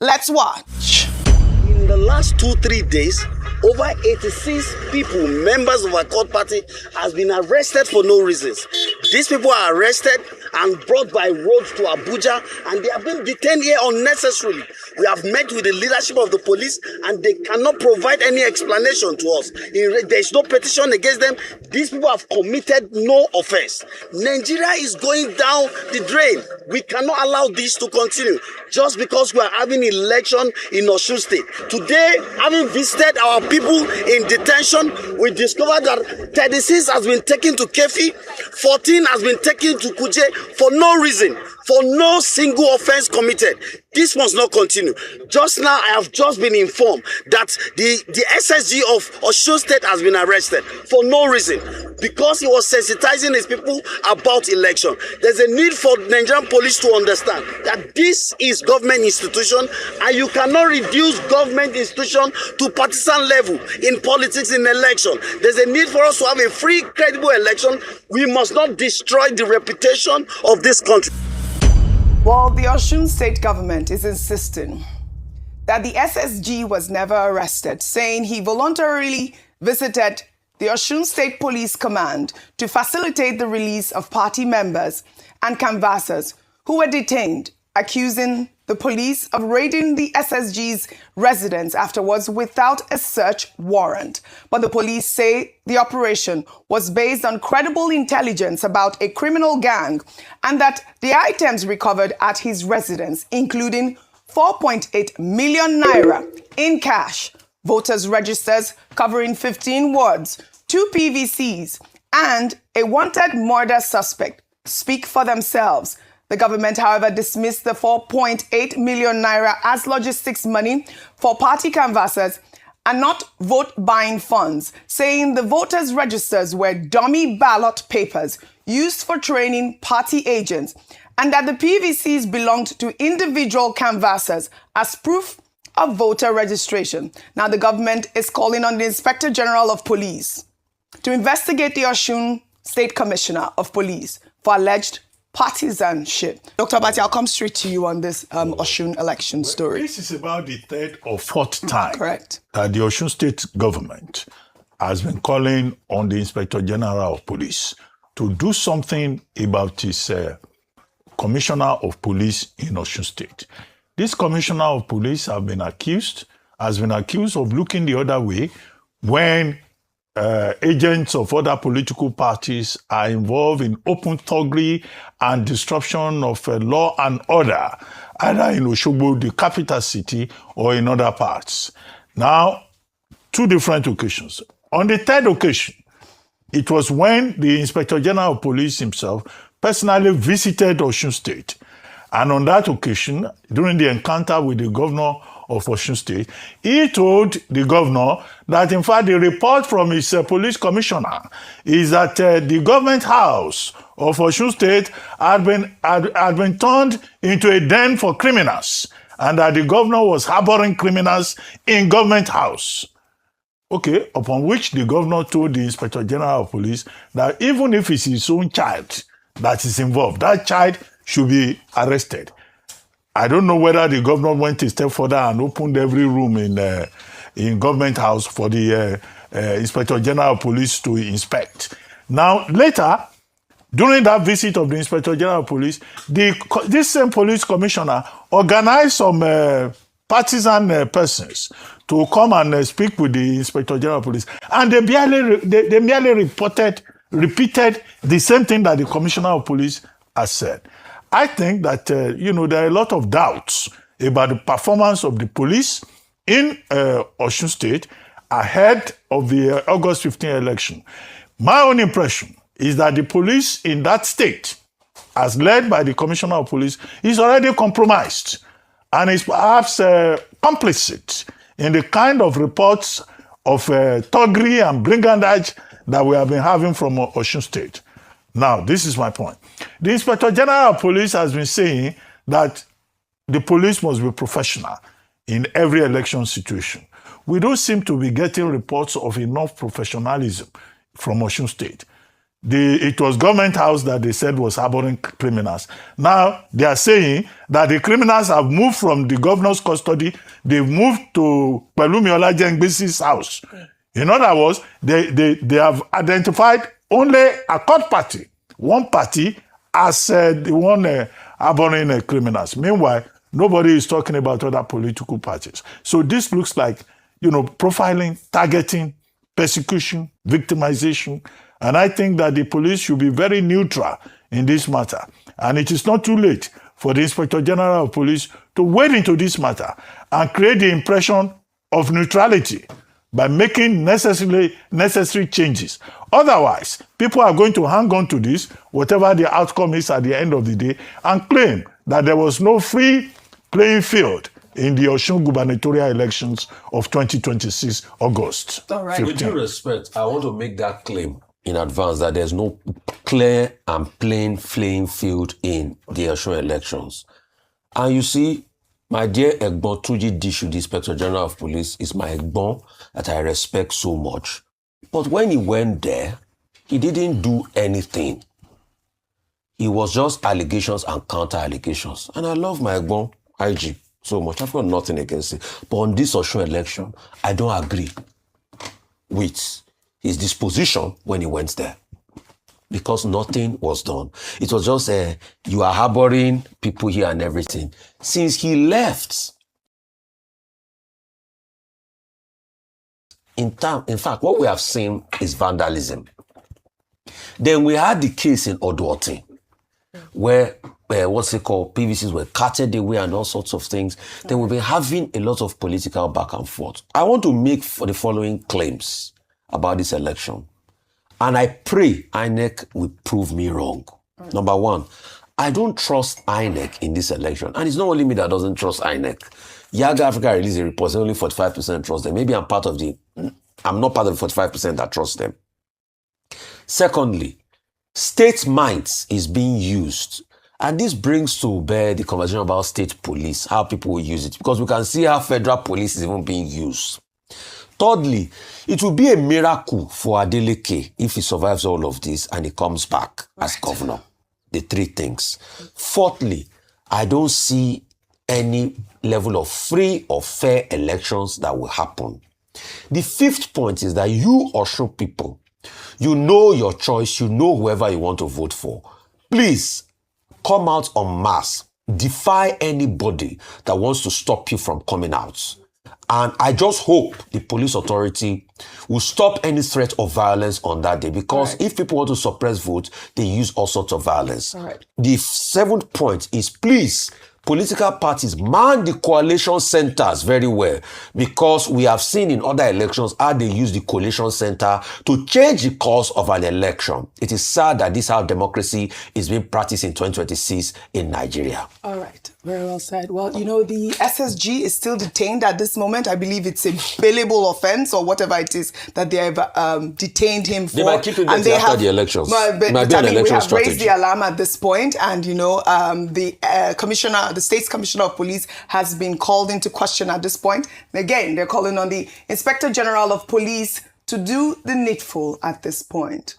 Let's watch. In the last 2-3 days, over 86 people, members of our court party, has been arrested for no reasons. These people are arrested and brought by road to Abuja, and they have been detained here unnecessarily. We have met with the leadership of the police, and they cannot provide any explanation to us. There is no petition against them. These people have committed no offense. Nigeria is going down the drain. We cannot allow this to continue just because we are having election in Osun State. Today, having visited our people in detention, we discovered that 36 has been taken to Kefi, 14 has been taken to Kuje for no reason, for no single offense committed. This must not continue. Just now, I have just been informed that the SSG of Osun State has been arrested for no reason because he was sensitizing his people about election. There's a need for Nigerian police to understand that this is government institution, and you cannot reduce government institution to partisan level in politics in election. There's a need for us to have a free, credible election. We must not destroy the reputation of this country. Well, the Osun State government is insisting that the SSG was never arrested, saying he voluntarily visited the Osun State Police Command to facilitate the release of party members and canvassers who were detained, accusing the police of raiding the SSG's residence afterwards without a search warrant. But the police say the operation was based on credible intelligence about a criminal gang and that the items recovered at his residence, including 4.8 million naira in cash, voters' registers covering 15 wards, 2 PVCs, and a wanted murder suspect speak for themselves. The government, however, dismissed the 4.8 million naira as logistics money for party canvassers and not vote-buying funds, saying the voters' registers were dummy ballot papers used for training party agents and that the PVCs belonged to individual canvassers as proof of voter registration. Now, the government is calling on the Inspector General of Police to investigate the Osun State Commissioner of Police for alleged partisanship. Dr. Abati, I'll come straight to you on this Osun election story. This is about the third or fourth time Correct. That the Osun State government has been calling on the Inspector General of Police to do something about his Commissioner of Police in Osun State. This Commissioner of Police has been accused of looking the other way when agents of other political parties are involved in open thuggery and disruption of law and order, either in Osogbo, the capital city, or in other parts. Now, 2 different occasions. On the third occasion, it was when the Inspector General of Police himself personally visited Osun State. And on that occasion, during the encounter with the governor of Osun State, he told the governor that, in fact, the report from his police commissioner is that the government house of Osun State had been turned into a den for criminals, and that the governor was harboring criminals in government house. Okay, upon which the governor told the Inspector General of Police that even if it's his own child that is involved, that child should be arrested. I don't know whether the governor went a step further and opened every room in government house for the Inspector General of Police to inspect. Now, later, during that visit of the Inspector General of Police, this same police commissioner organized some partisan persons to come and speak with the Inspector General of Police. And they merely repeated the same thing that the Commissioner of Police has said. I think that, there are a lot of doubts about the performance of the police in Osun State ahead of the August 15 election. My own impression is that the police in that state, as led by the Commissioner of Police, is already compromised and is perhaps complicit in the kind of reports of thuggery and brigandage that we have been having from Osun State. Now, this is my point. The Inspector General of Police has been saying that the police must be professional in every election situation. We don't seem to be getting reports of enough professionalism from Osun State. it was government house that they said was harboring criminals. Now they are saying that the criminals have moved from the governor's custody. They've moved to Pelumi Olajengbesi's house. In other words, they have identified only a court party, one party, as the one harboring criminals. Meanwhile, nobody is talking about other political parties. So this looks like, profiling, targeting, persecution, victimization. And I think that the police should be very neutral in this matter. And it is not too late for the Inspector General of Police to wade into this matter and create the impression of neutrality by making necessary changes. Otherwise, people are going to hang on to this, whatever the outcome is at the end of the day, and claim that there was no free playing field in the Osun gubernatorial elections of 2026 August. All right. 15. With due respect, I want to make that claim in advance that there's no clear and plain playing field in the Osun elections. And you see, my dear Egbon Tuji Dishu, the Inspector General of Police, is my Egbon that I respect so much. But when he went there, he didn't do anything. It was just allegations and counter-allegations. And I love my Egbon, IG, so much. I've got nothing against it. But on this Osun election, I don't agree with his disposition when he went there. Because nothing was done. It was just, you are harboring people here and everything. Since he left, in fact, what we have seen is vandalism. Then we had the case in Oduotin, where PVCs were carted away and all sorts of things. Then we've been having a lot of political back and forth. I want to make the following claims about this election. And I pray INEC will prove me wrong. Number one, I don't trust INEC in this election. And it's not only me that doesn't trust INEC. Yaga Africa released a report saying only 45% trust them. Maybe I'm not part of the 45% that trust them. Secondly, state minds is being used. And this brings to bear the conversation about state police, how people will use it. Because we can see how federal police is even being used. Thirdly, it will be a miracle for Adeleke if he survives all of this and he comes back as governor. The three things. Fourthly, I don't see any level of free or fair elections that will happen. The fifth point is that you Osun people, you know your choice, you know whoever you want to vote for. Please come out en masse. Defy anybody that wants to stop you from coming out. And I just hope the police authority will stop any threat of violence on that day, because if people want to suppress votes, they use all sorts of violence. The seventh point is, please, political parties man the coalition centers very well, because we have seen in other elections how they use the coalition center to change the course of an election. It is sad that this is how democracy is being practiced in 2026 in Nigeria. All right. Very well said. Well, the SSG is still detained at this moment. I believe it's a bailable offense or whatever it is that they have detained him for. They might keep him after the elections. But it might be an election we have strategy. raised the alarm at this point, and the State's Commissioner of Police has been called into question at this point. Again, they're calling on the Inspector General of Police to do the needful at this point.